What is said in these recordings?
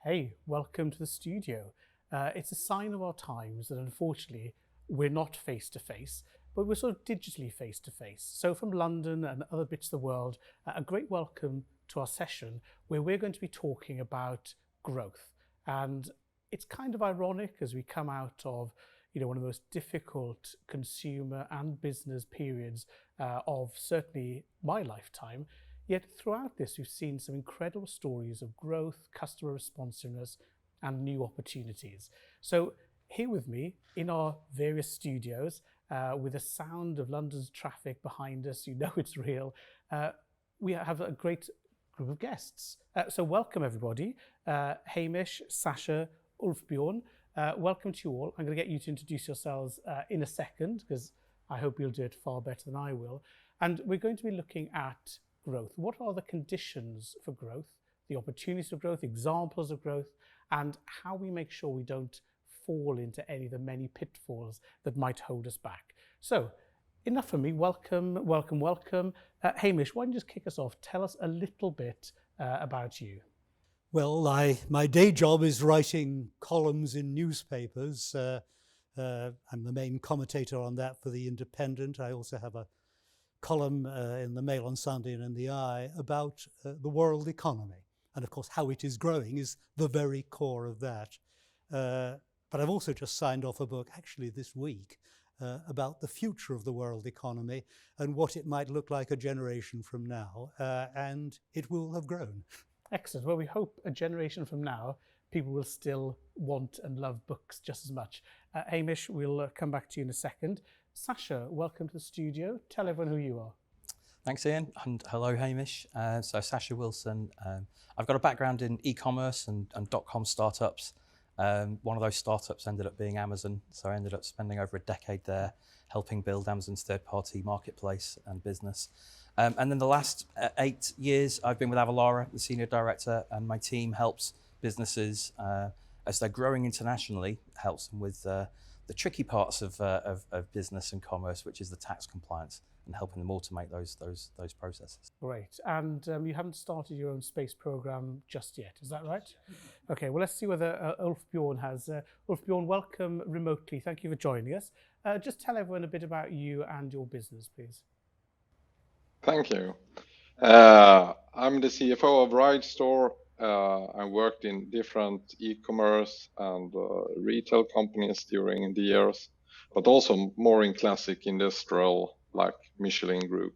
Hey, welcome to the studio. It's a sign of our times that unfortunately we're not face to face, but we're sort of digitally face to face. So, from London and other bits of the world, a great welcome to our session where we're going to be talking about growth. And it's kind of ironic as we come out of one of the most difficult consumer and business periods of certainly my lifetime. Yet throughout this, we've seen some incredible stories of growth, customer responsiveness, and new opportunities. So here with me in our various studios, with the sound of London's traffic behind us, you know it's real, we have a great group of guests. So welcome everybody. Hamish, Sasha, Ulfbjorn, welcome to you all. I'm going to get you to introduce yourselves in a second, because I hope you'll do it far better than I will. And we're going to be looking at growth. What are the conditions for growth, the opportunities for growth, examples of growth, and how we make sure we don't fall into any of the many pitfalls that might hold us back. So enough from me. Welcome, welcome, welcome. Hamish, why don't you just kick us off? Tell us a little bit about you. Well, my day job is writing columns in newspapers. I'm the main commentator on that for The Independent. I also have a column in the Mail on Sunday and in the Eye about the world economy. And of course, how it is growing is the very core of that. But I've also just signed off a book, actually this week, about the future of the world economy and what it might look like a generation from now. And it will have grown. Excellent. Well, we hope a generation from now, people will still want and love books just as much. Hamish, we'll come back to you in a second. Sasha, welcome to the studio. Tell everyone who you are. Thanks, Ian, and hello, Hamish. So Sasha Wilson. I've got a background in e-commerce and dot-com startups. One of those startups ended up being Amazon, so I ended up spending over a decade there helping build Amazon's third-party marketplace and business. And then the last 8 years, I've been with Avalara, the senior director, and my team helps businesses as they're growing internationally, helps them with the tricky parts of business and commerce, which is the tax compliance, and helping them automate those processes. Great. And you haven't started your own space program just yet, is that right? Okay, well, let's see whether Ulfbjorn has. Ulfbjorn, welcome remotely. Thank you for joining us. Just tell everyone a bit about you and your business, please. Thank you. I'm the CFO of Ride Store. I worked in different e-commerce and retail companies during the years, but also more in classic industrial like Michelin Group.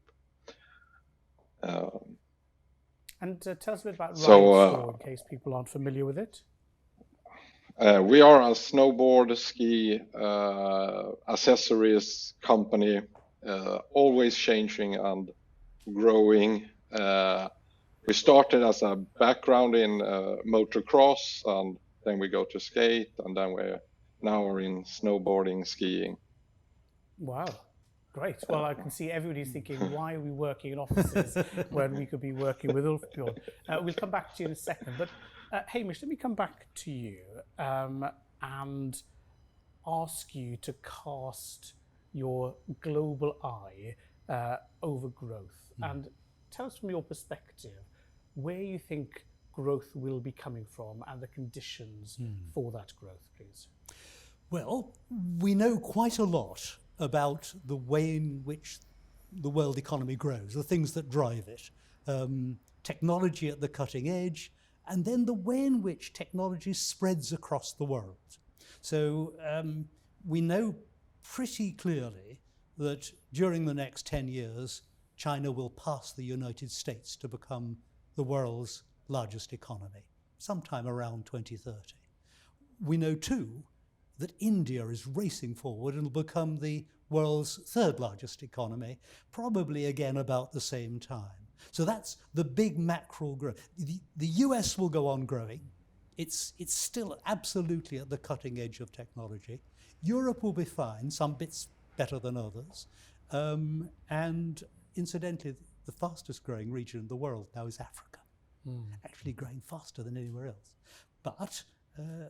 And tell us a bit about Ride Store in case people aren't familiar with it. We are a snowboard, ski, accessories company, always changing and growing. We started as a background in motocross, and then we go to skate, and then we now are in snowboarding, skiing. Wow, great. Well, I can see everybody's thinking, why are we working in offices when we could be working with Ulfbjorn? We'll come back to you in a second. But Hamish, let me come back to you and ask you to cast your global eye over growth. And tell us from your perspective where you think growth will be coming from and the conditions for that growth, please. Well, we know quite a lot about the way in which the world economy grows, the things that drive it. Technology at the cutting edge, and then the way in which technology spreads across the world. So we know pretty clearly that during the next 10 years, China will pass the United States to become the world's largest economy, sometime around 2030. We know too that India is racing forward and will become the world's third largest economy, probably again about the same time. So that's the big macro growth. The US will go on growing. It's still absolutely at the cutting edge of technology. Europe will be fine, some bits better than others. And incidentally, the fastest growing region in the world now is Africa, actually growing faster than anywhere else. But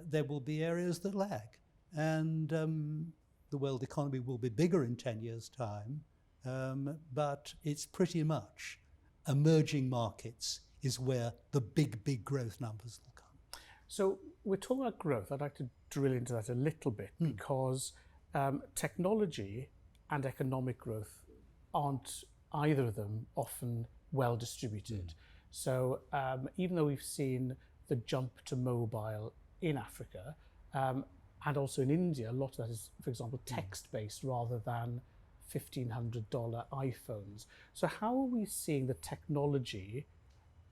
there will be areas that lag, and the world economy will be bigger in 10 years' time, but it's pretty much emerging markets is where the big growth numbers will come. So we're talking about growth. I'd like to drill into that a little bit because technology and economic growth aren't either of them often well distributed. So even though we've seen the jump to mobile in Africa and also in India, a lot of that is, for example, text-based rather than $1,500 iPhones. So how are we seeing the technology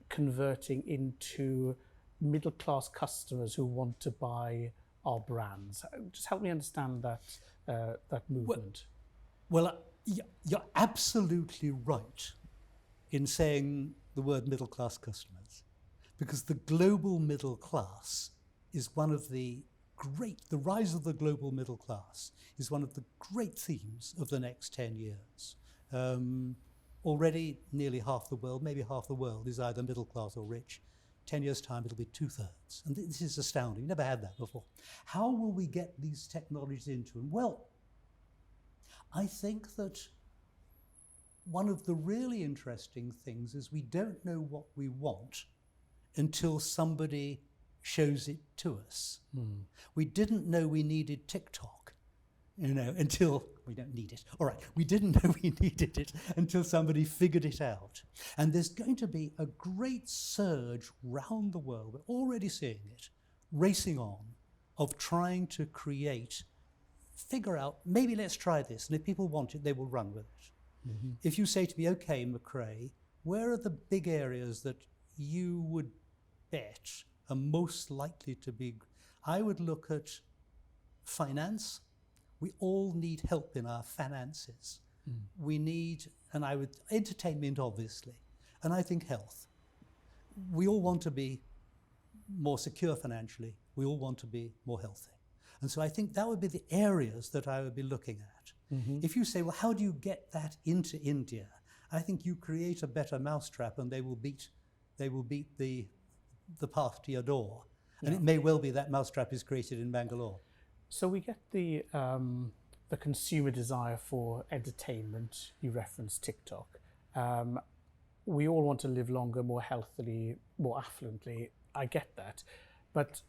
converting into middle-class customers who want to buy our brands? Just help me understand that movement. Well, you're absolutely right in saying the word middle-class customers, because the global middle class is one of the rise of the global middle class is one of the great themes of the next 10 years. Already nearly half the world, maybe half the world, is either middle class or rich. 10 years' time, it'll be 2/3. And this is astounding. Never had that before. How will we get these technologies into them? Well, I think that one of the really interesting things is we don't know what we want until somebody shows it to us. We didn't know we needed TikTok, until we don't need it. All right, we didn't know we needed it until somebody figured it out. And there's going to be a great surge round the world, we're already seeing it, racing on, of trying to figure out, maybe let's try this, and if people want it, they will run with it. If you say to me, okay, McRae, where are the big areas that you would bet are most likely to be? I would look at finance. We all need help in our finances. We need, and I would, entertainment obviously, and I think health. We all want to be more secure financially. We all want to be more healthy. And so I think that would be the areas that I would be looking at. If you say, well, how do you get that into India? I think you create a better mousetrap and they will beat the path to your door. And it may well be that mousetrap is created in Bangalore. So we get the consumer desire for entertainment. You referenced TikTok. We all want to live longer, more healthily, more affluently. I get that. But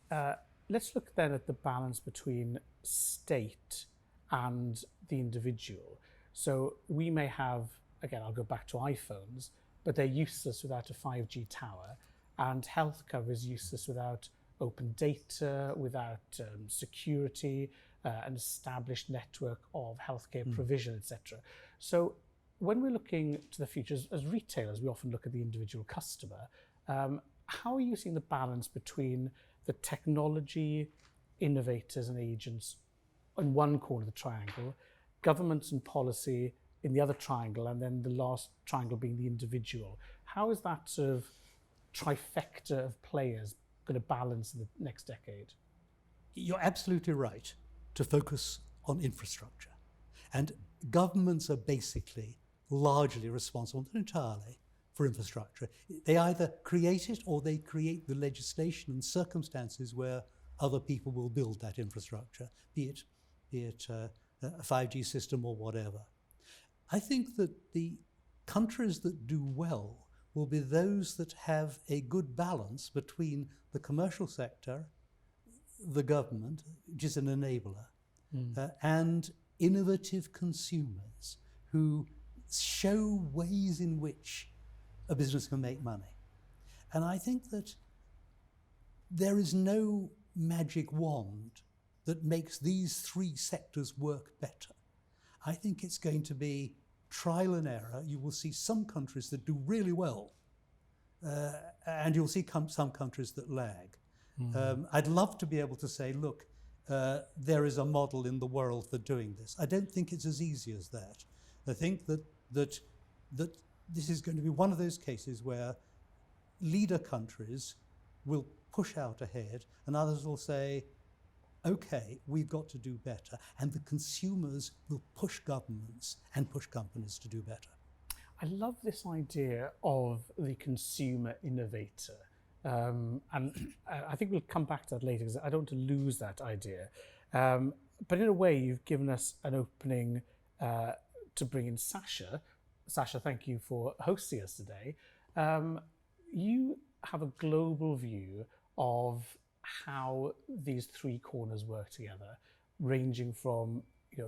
let's look then at the balance between state and the individual. So we may have, again, I'll go back to iPhones, but they're useless without a 5G tower, and health cover is useless without open data, without security, an established network of healthcare provision, etc. So when we're looking to the future, as retailers, we often look at the individual customer. How are you seeing the balance between the technology innovators and agents in one corner of the triangle, governments and policy in the other triangle, and then the last triangle being the individual? How is that sort of trifecta of players going to balance in the next decade? You're absolutely right to focus on infrastructure. And governments are basically largely responsible, not entirely, for infrastructure. They either create it or they create the legislation and circumstances where other people will build that infrastructure, be it a 5G system or whatever. I think that the countries that do well will be those that have a good balance between the commercial sector, the government, which is an enabler, and innovative consumers who show ways in which a business can make money. And I think that there is no magic wand that makes these three sectors work better. I think it's going to be trial and error. You will see some countries that do really well, and you'll see some countries that lag. I'd love to be able to say, look, there is a model in the world for doing this. I don't think it's as easy as that. I think that this is going to be one of those cases where leader countries will push out ahead and others will say, okay, we've got to do better. And the consumers will push governments and push companies to do better. I love this idea of the consumer innovator. And I think we'll come back to that later because I don't want to lose that idea. But in a way, you've given us an opening to bring in Sasha. Sasha, thank you for hosting us today. You have a global view of how these three corners work together, ranging from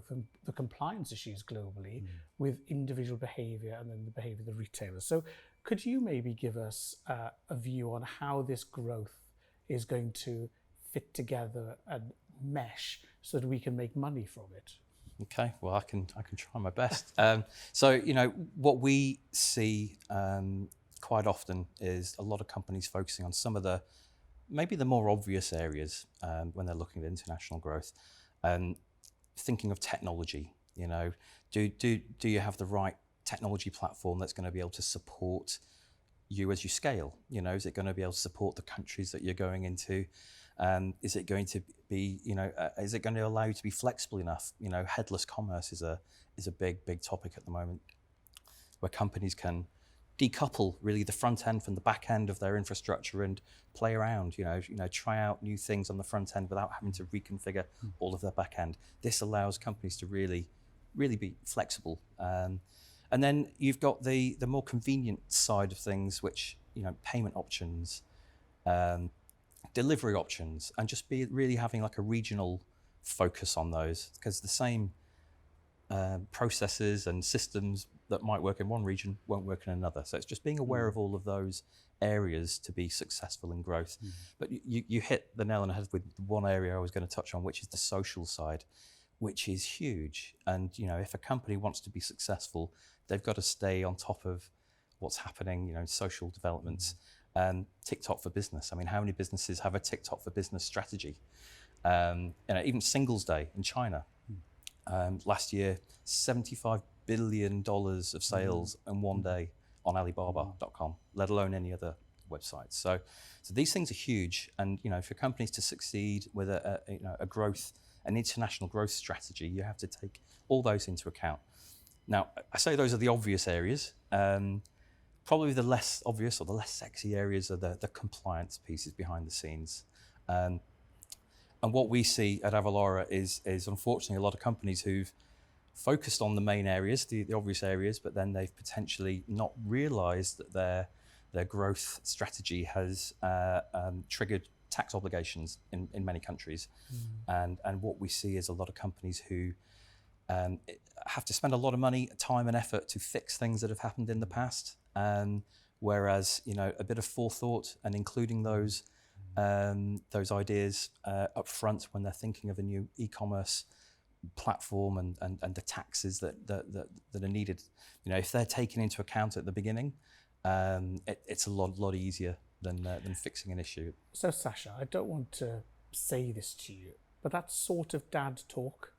from the compliance issues globally with individual behaviour and then the behaviour of the retailers. So could you maybe give us a view on how this growth is going to fit together and mesh so that we can make money from it? Okay, well, I can try my best. So, what we see quite often is a lot of companies focusing on some of maybe the more obvious areas when they're looking at international growth. Thinking of technology, do you have the right technology platform that's going to be able to support you as you scale? Is it going to be able to support the countries that you're going into? Is it going to be, is it going to allow you to be flexible enough? Headless commerce is a big topic at the moment, where companies can decouple really the front end from the back end of their infrastructure and play around, try out new things on the front end without having to reconfigure all of their back end. This allows companies to really be flexible. And then you've got the more convenient side of things, which, payment options, delivery options, and just be really having like a regional focus on those, because the same processes and systems that might work in one region won't work in another. So it's just being aware of all of those areas to be successful in growth. But you hit the nail on the head with one area I was going to touch on, which is the social side, which is huge. And if a company wants to be successful, they've got to stay on top of what's happening, social developments. TikTok for Business. I mean, how many businesses have a TikTok for Business strategy? Even Singles Day in China. Last year, $75 billion of sales in one day on Alibaba.com, let alone any other websites. So these things are huge, and for companies to succeed with an international growth strategy, you have to take all those into account. Now, I say those are the obvious areas. Probably the less obvious or the less sexy areas are the compliance pieces behind the scenes. And what we see at Avalara is unfortunately a lot of companies who've focused on the main areas, the obvious areas, but then they've potentially not realised that their growth strategy has triggered tax obligations in many countries. And what we see is a lot of companies who have to spend a lot of money, time and effort to fix things that have happened in the past. Whereas, a bit of forethought and including those ideas up front when they're thinking of a new e-commerce platform and the taxes that are needed, if they're taken into account at the beginning, it's a lot easier than fixing an issue. So Sasha, I don't want to say this to you, but that's sort of dad talk,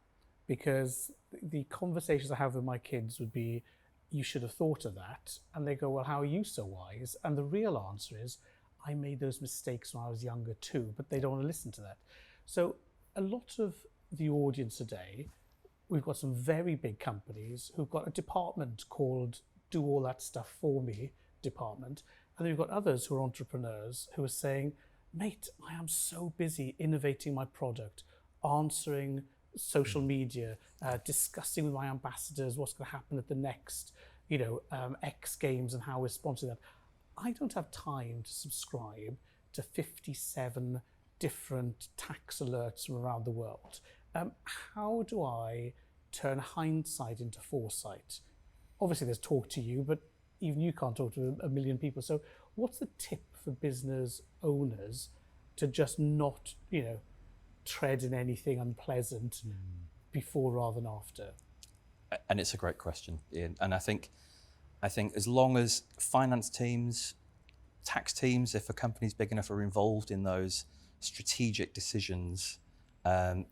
because the conversations I have with my kids would be, you should have thought of that. And they go, well, how are you so wise? And the real answer is, I made those mistakes when I was younger too, but they don't want to listen to that. So a lot of the audience today, we've got some very big companies who've got a department called Do All That Stuff For Me department. And then we've got others who are entrepreneurs who are saying, mate, I am so busy innovating my product, answering social media, discussing with my ambassadors what's going to happen at the next, X Games and how we're sponsoring that. I don't have time to subscribe to 57 different tax alerts from around the world. How do I turn hindsight into foresight? Obviously, there's talk to you, but even you can't talk to a million people. So what's the tip for business owners to just not, tread in anything unpleasant before rather than after? And it's a great question, Ian. And I think as long as finance teams, tax teams, if a company's big enough, are involved in those strategic decisions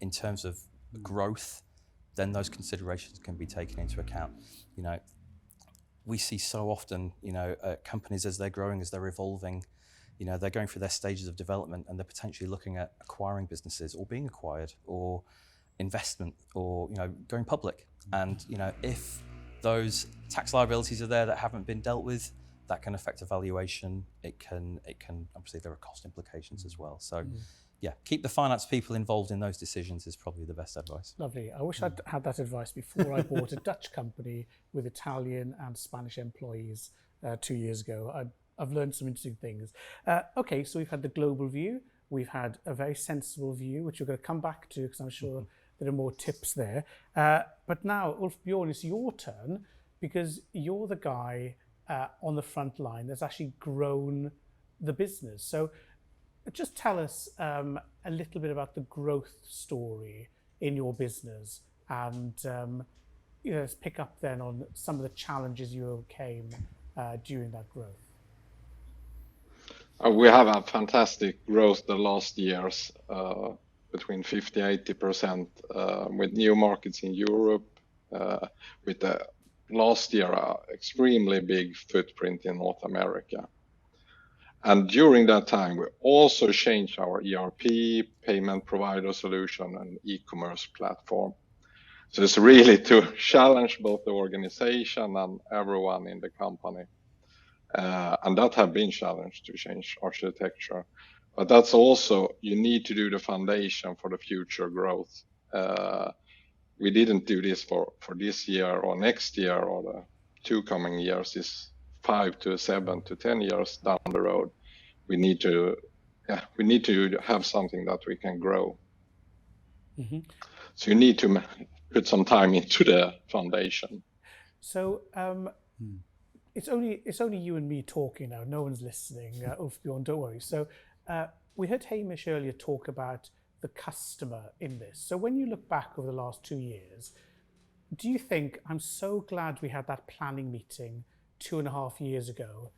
in terms of growth, then those considerations can be taken into account. We see so often, companies as they're growing, as they're evolving, they're going through their stages of development and they're potentially looking at acquiring businesses or being acquired or investment or, going public. And, if those tax liabilities are there that haven't been dealt with, that can affect a valuation. It can obviously there are cost implications as well. So yeah, keep the finance people involved in those decisions is probably the best advice. Lovely. I wish I'd had that advice before I bought a Dutch company with Italian and Spanish employees 2 years ago. I've learned some interesting things. Okay, so we've had the global view. We've had a very sensible view, which we're going to come back to because I'm sure there are more tips there. But now, Ulf Bjorn, it's your turn because you're the guy on the front line that's actually grown the business. So just tell us a little bit about the growth story in your business and let's pick up then on some of the challenges you overcame during that growth. We have a fantastic growth the last years, between 50-80%, with new markets in Europe, with the last year extremely big footprint in North America. And during that time, we also changed our ERP, payment provider solution, and e-commerce platform. So it's really to challenge both the organization and everyone in the company. And that have been challenged to change architecture. But that's also, you need to do the foundation for the future growth. We didn't do this for this year or next year or the 2 coming years. It's 5 to 7 to 10 years down the road. We need to have something that we can grow. Mm-hmm. So you need to put some time into the foundation. So it's only you and me talking now. No one's listening. Ulf Bjorn, don't worry. So we heard Hamish earlier talk about the customer in this. So when you look back over the last 2 years, do you think, I'm so glad we had that planning meeting 2.5 years ago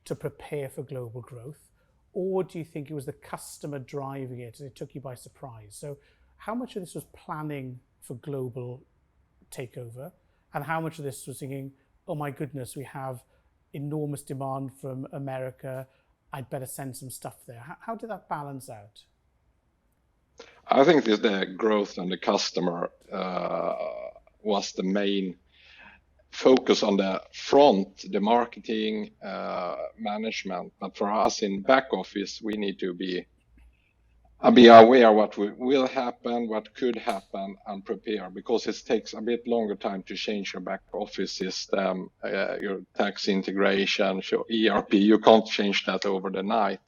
to prepare for global growth? Or do you think it was the customer driving it and it took you by surprise? So how much of this was planning for global takeover? And how much of this was thinking, oh my goodness, we have enormous demand from America, I'd better send some stuff there. How did that balance out? I think that the growth and the customer was the main focus on the front, the marketing, management. But for us in back office, we need to be aware what will happen, what could happen, and prepare, because it takes a bit longer time to change your back office system, your tax integration, your ERP. You can't change that over the night.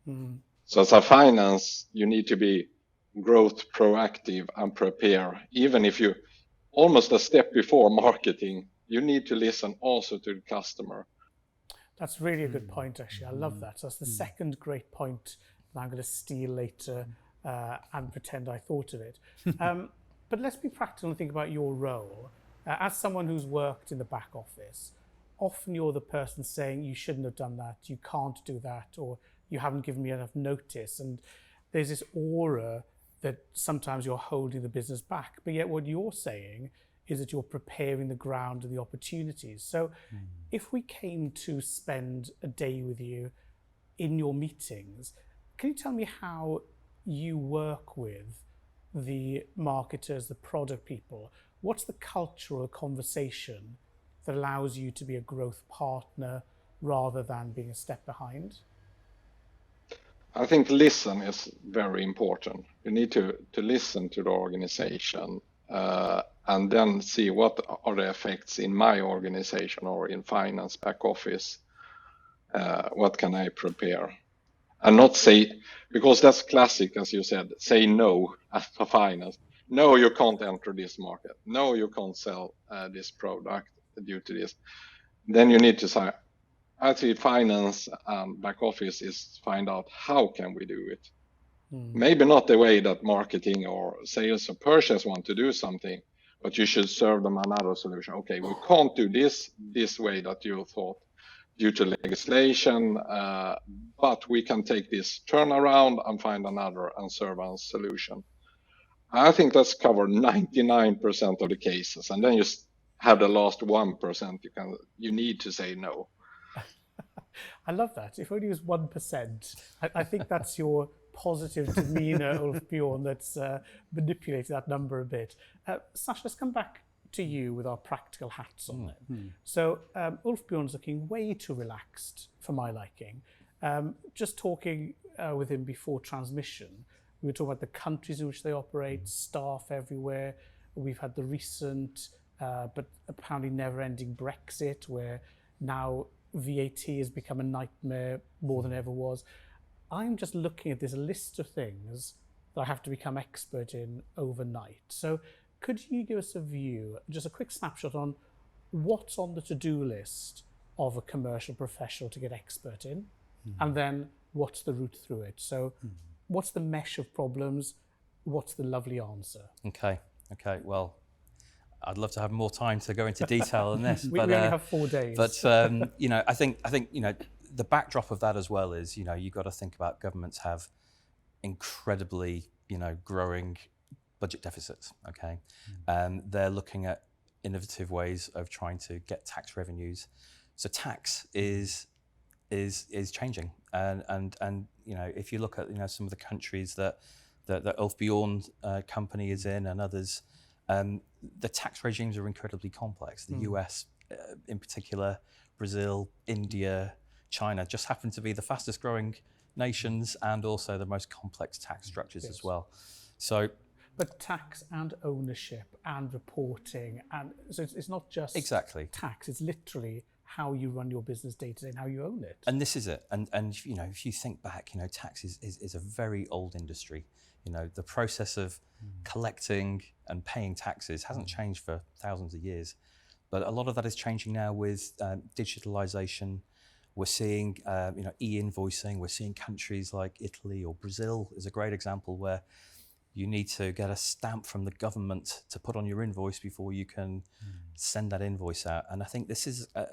Mm. So as a finance, you need to be growth proactive and prepare. Even if you almost a step before marketing, you need to listen also to the customer. That's really a good point, actually. I love that. So that's the second great point that I'm going to steal later and pretend I thought of it. But let's be practical and think about your role. As someone who's worked in the back office, often you're the person saying, you shouldn't have done that, you can't do that, or you haven't given me enough notice. And there's this aura that sometimes you're holding the business back. But yet what you're saying is that you're preparing the ground and the opportunities. So if we came to spend a day with you in your meetings, can you tell me how you work with the marketers, the product people? What's the cultural conversation that allows you to be a growth partner rather than being a step behind? I think listen is very important. You need to listen to the organization and then see what are the effects in my organization or in finance back office. What can I prepare? And not say, because that's classic, as you said, say no as a finance. No, you can't enter this market. No, you can't sell this product due to this. Then you need to say, I think finance and back office is find out how can we do it. Maybe not the way that marketing or sales or purchase want to do something, but you should serve them another solution. Okay, we can't do this way that you thought due to legislation, but we can take this turnaround and find another and serve a solution. I think that's covered 99% of the cases, and then you have the last 1%. You need to say no. I love that. If only it was 1%. I think that's your positive demeanor, Ulf Bjorn, that's manipulated that number a bit. Sasha, let's come back to you with our practical hats on then. So Ulf Bjorn's looking way too relaxed for my liking. Just talking with him before transmission, we were talking about the countries in which they operate, staff everywhere. We've had the recent, but apparently never-ending Brexit, where now VAT has become a nightmare more than ever was. I'm just looking at this list of things that I have to become expert in overnight. So could you give us a view, just a quick snapshot on what's on the to-do list of a commercial professional to get expert in, and then what's the route through it? So what's the mesh of problems? What's the lovely answer? Okay. Well, I'd love to have more time to go into detail on this, We only have 4 days. But I think the backdrop of that as well is you've got to think about governments have incredibly growing budget deficits. Okay, they're looking at innovative ways of trying to get tax revenues. So tax is changing, and if you look at some of the countries that Ulf Bjorn company is in and others, the tax regimes are incredibly complex. The US in particular, Brazil, India, China just happen to be the fastest growing nations and also the most complex tax structures as well. So, but tax and ownership and reporting, and so it's not just exactly tax, it's literally how you run your business day to day and how you own it. And this is it. And if you think back, tax is a very old industry. The process of collecting and paying taxes hasn't changed for thousands of years, but a lot of that is changing now with digitalization. We're seeing e-invoicing. We're seeing countries like Italy or Brazil is a great example where you need to get a stamp from the government to put on your invoice before you can send that invoice out. And I think this is a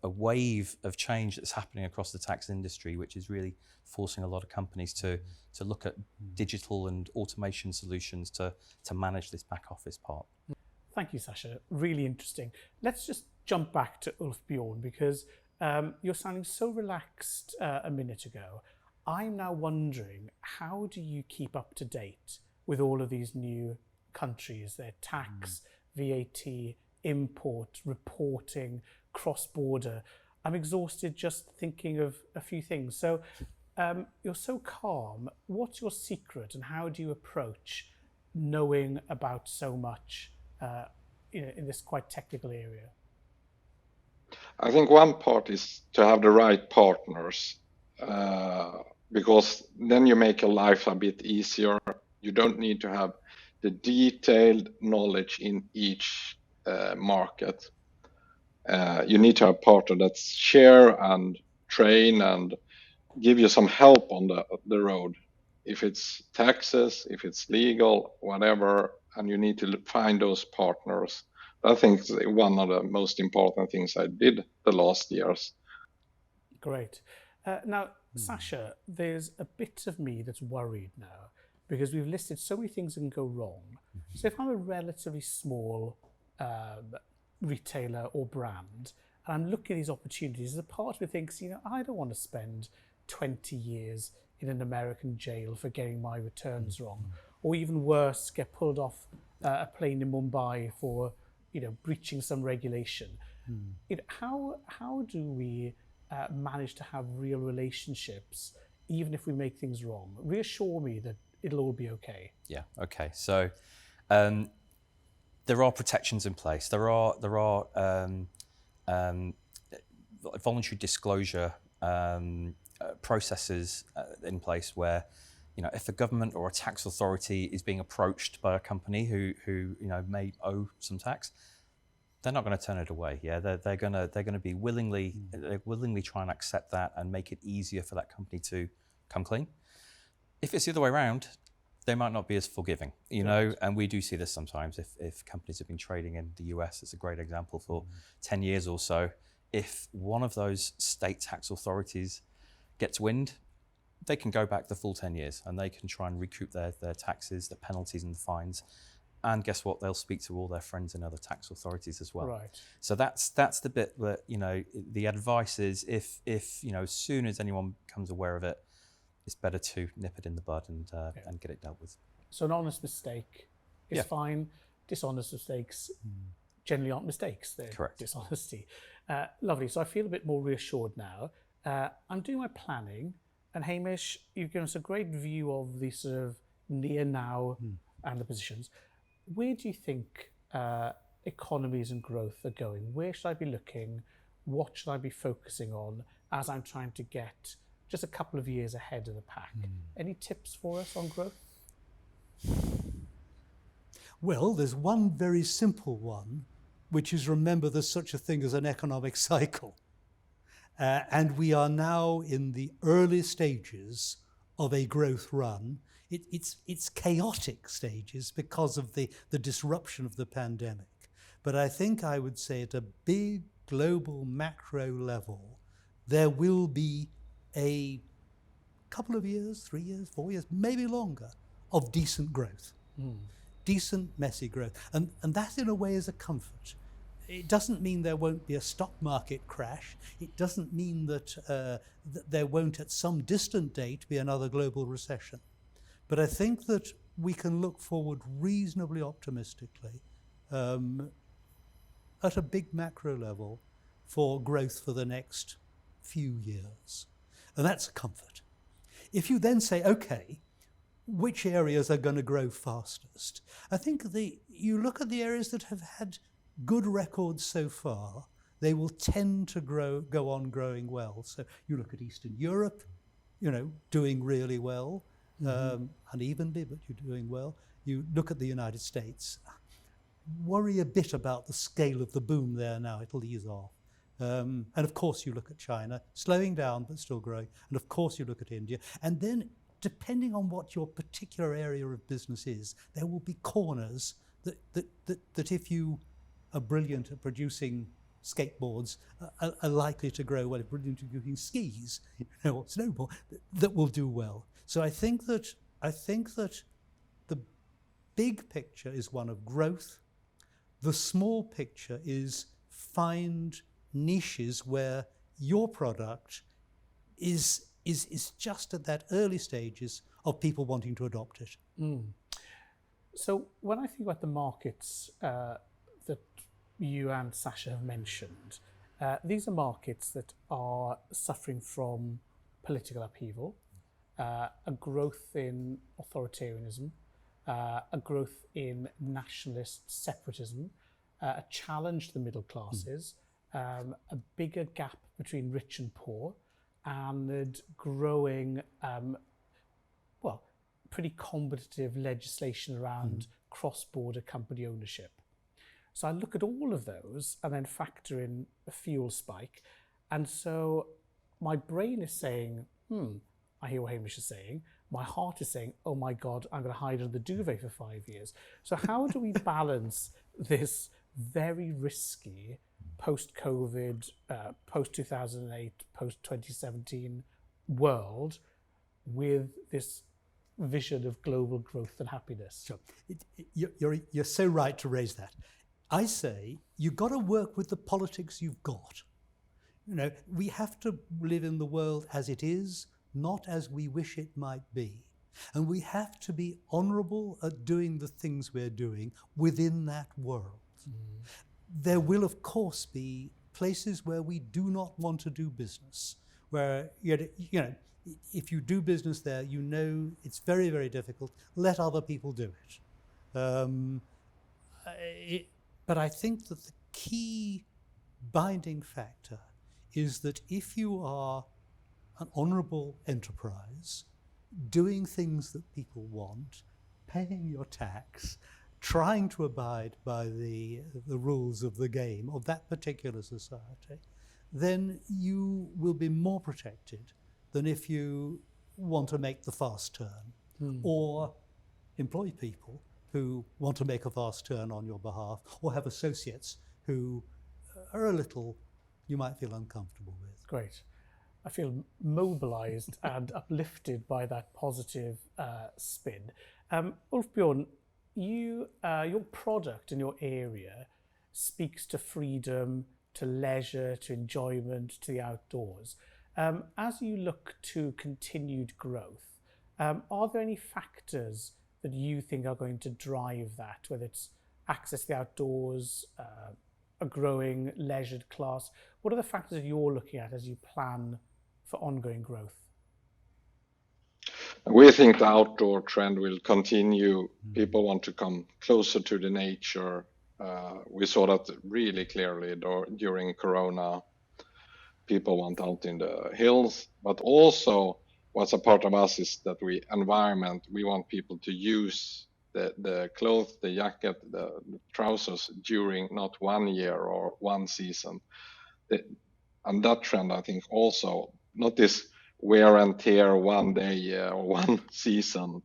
wave of change that's happening across the tax industry, which is really forcing a lot of companies to look at digital and automation solutions to manage this back office part. Thank you, Sasha. Really interesting. Let's just jump back to Ulf Bjorn because you're sounding so relaxed a minute ago. I'm now wondering, how do you keep up to date with all of these new countries, their tax, VAT, import, reporting, cross-border? I'm exhausted just thinking of a few things. So you're so calm. What's your secret and how do you approach knowing about so much in this quite technical area? I think one part is to have the right partners, because then you make your life a bit easier. You don't need to have the detailed knowledge in each market. You need to have a partner that share and train and give you some help on the road. If it's taxes, if it's legal, whatever, and you need to find those partners. I think it's one of the most important things I did the last years. Great. Now, Sasha, there's a bit of me that's worried now because we've listed so many things that can go wrong. So if I'm a relatively small retailer or brand, and I'm looking at these opportunities, a part of me thinks, I don't want to spend 20 years in an American jail for getting my returns wrong, or even worse, get pulled off a plane in Mumbai for breaching some regulation. How do we manage to have real relationships even if we make things wrong? Reassure me that it'll all be okay. Yeah. Okay. So there are protections in place. There are voluntary disclosure processes in place where, if a government or a tax authority is being approached by a company who may owe some tax, they're not going to turn it away. Yeah, they're going to be willingly try and accept that and make it easier for that company to come clean. If it's the other way around, they might not be as forgiving, and we do see this sometimes. If companies have been trading in the US, it's a great example for 10 years or so. If one of those state tax authorities gets wind, they can go back the full 10 years and they can try and recoup their taxes, the penalties and the fines. And guess what? They'll speak to all their friends in other tax authorities as well. Right. So that's the bit that, the advice is if as soon as anyone becomes aware of it, it's better to nip it in the bud and get it dealt with. So an honest mistake is fine. Dishonest mistakes generally aren't mistakes. They're correct. Dishonesty. Lovely. So I feel a bit more reassured now. I'm doing my planning, and Hamish, you've given us a great view of the sort of near now and the positions. Where do you think economies and growth are going? Where should I be looking? What should I be focusing on as I'm trying to get just a couple of years ahead of the pack. Any tips for us on growth? Well, there's one very simple one, which is remember there's such a thing as an economic cycle. And we are now in the early stages of a growth run. It's chaotic stages because of the disruption of the pandemic. But I think I would say at a big global macro level, there will be a couple of years, 3 years, 4 years, maybe longer, of decent growth. Decent, messy growth. And that in a way is a comfort. It doesn't mean there won't be a stock market crash. It doesn't mean that, that there won't at some distant date be another global recession. But I think that we can look forward reasonably optimistically at a big macro level for growth for the next few years. And that's a comfort. If you then say, okay, which areas are going to grow fastest? I think you look at the areas that have had good records so far, they will tend to go on growing well. So you look at Eastern Europe, doing really well, unevenly, but you're doing well. You look at the United States, worry a bit about the scale of the boom there now, it'll ease off. And of course you look at China, slowing down but still growing. And of course you look at India. And then depending on what your particular area of business is, there will be corners that if you are brilliant at producing skateboards, are likely to grow well, brilliant at producing skis, or snowboard, that will do well. So I think that the big picture is one of growth. The small picture is find niches where your product is just at that early stages of people wanting to adopt it. So when I think about the markets that you and Sasha have mentioned, these are markets that are suffering from political upheaval, a growth in authoritarianism, a growth in nationalist separatism, a challenge to the middle classes, a bigger gap between rich and poor, and growing, pretty competitive legislation around cross-border company ownership. So I look at all of those and then factor in a fuel spike. And so my brain is saying, I hear what Hamish is saying. My heart is saying, oh my God, I'm going to hide under the duvet for 5 years. So how do we balance this very risky post-COVID, post-2008, post-2017 world with this vision of global growth and happiness? Sure. You're so right to raise that. I say you've got to work with the politics you've got. We have to live in the world as it is, not as we wish it might be. And we have to be honourable at doing the things we're doing within that world. There will, of course, be places where we do not want to do business, where, if you do business there, it's very, very difficult. Let other people do it. But I think that the key binding factor is that if you are an honourable enterprise, doing things that people want, paying your tax, trying to abide by the rules of the game of that particular society, then you will be more protected than if you want to make the fast turn or employ people who want to make a fast turn on your behalf, or have associates who are a little, you might feel uncomfortable with. Great. I feel mobilised and uplifted by that positive spin. Ulf-Björn, your product in your area speaks to freedom, to leisure, to enjoyment, to the outdoors. As you look to continued growth, are there any factors that you think are going to drive that, whether it's access to the outdoors, a growing leisured class? What are the factors that you're looking at as you plan for ongoing growth? We think the outdoor trend will continue. People want to come closer to the nature. We saw that really clearly during Corona. people want out in the hills, but also what's a part of us is that we want people to use the clothes, the jacket, the trousers during not 1 year or one season. And that trend, I think, also not this wear and tear one day or one season.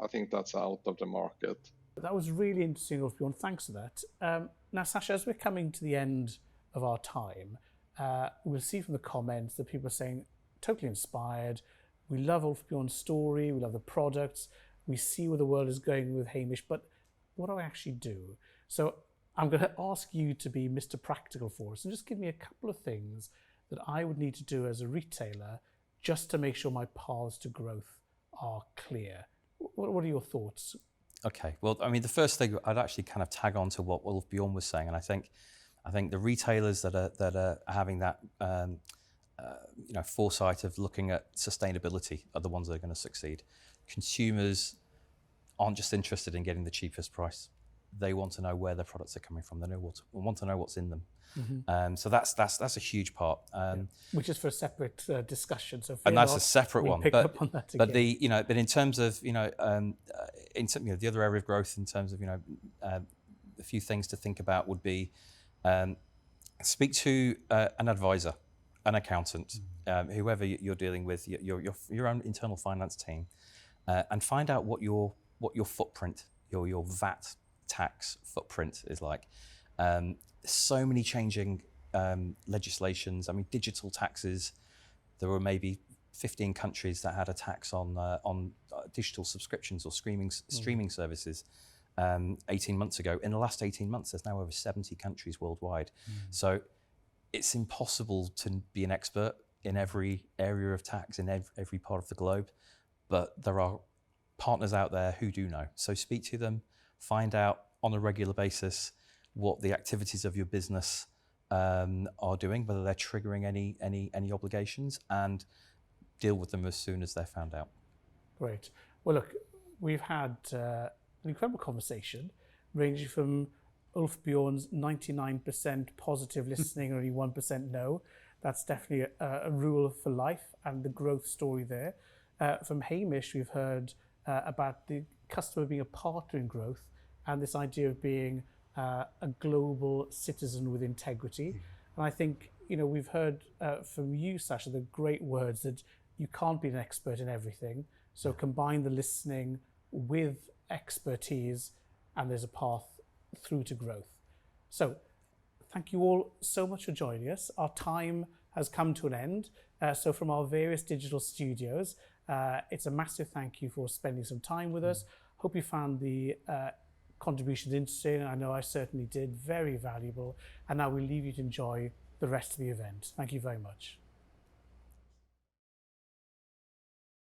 I think that's out of the market. That was really interesting, Ulf Bjorn. Thanks for that. Now, Sasha, as we're coming to the end of our time, we'll see from the comments that people are saying, totally inspired. We love Ulf Bjorn's story. We love the products. We see where the world is going with Hamish, but what do I actually do? So I'm going to ask you to be Mr. Practical for us and just give me a couple of things that I would need to do as a retailer just to make sure my paths to growth are clear. What are your thoughts? Okay, well, I mean, the first thing I'd actually kind of tag on to what Ulf Bjorn was saying, and I think the retailers that are having that foresight of looking at sustainability are the ones that are going to succeed. Consumers aren't just interested in getting the cheapest price; they want to know where their products are coming from. They want to know what's in them. Mm-hmm. So that's a huge part. Which is for a separate discussion. So and that's a separate one. But in terms of the other area of growth, in terms of a few things to think about would be speak to an advisor, an accountant, whoever you're dealing with, your own internal finance team, and find out what your footprint, your VAT tax footprint is like. So many changing legislations. I mean, digital taxes. There were maybe 15 countries that had a tax on digital subscriptions or streaming services 18 months ago. In the last 18 months, there's now over 70 countries worldwide. So it's impossible to be an expert in every area of tax in every part of the globe, but there are partners out there who do know. So speak to them, find out on a regular basis what the activities of your business are doing, whether they're triggering any obligations, and deal with them as soon as they're found out. Great. Well, look, we've had an incredible conversation, ranging from Ulf Bjorn's 99% positive listening and only 1% no. That's definitely a rule for life and the growth story there. From Hamish, we've heard about the customer being a partner in growth and this idea of being a global citizen with integrity. And I think, we've heard from you, Sasha, the great words that you can't be an expert in everything. So combine the listening with expertise and there's a path through to growth. So thank you all so much for joining us. Our time has come to an end. So from our various digital studios, it's a massive thank you for spending some time with us. Hope you found the contributions interesting. I know I certainly did. Very valuable. And now we leave you to enjoy the rest of the event. Thank you very much.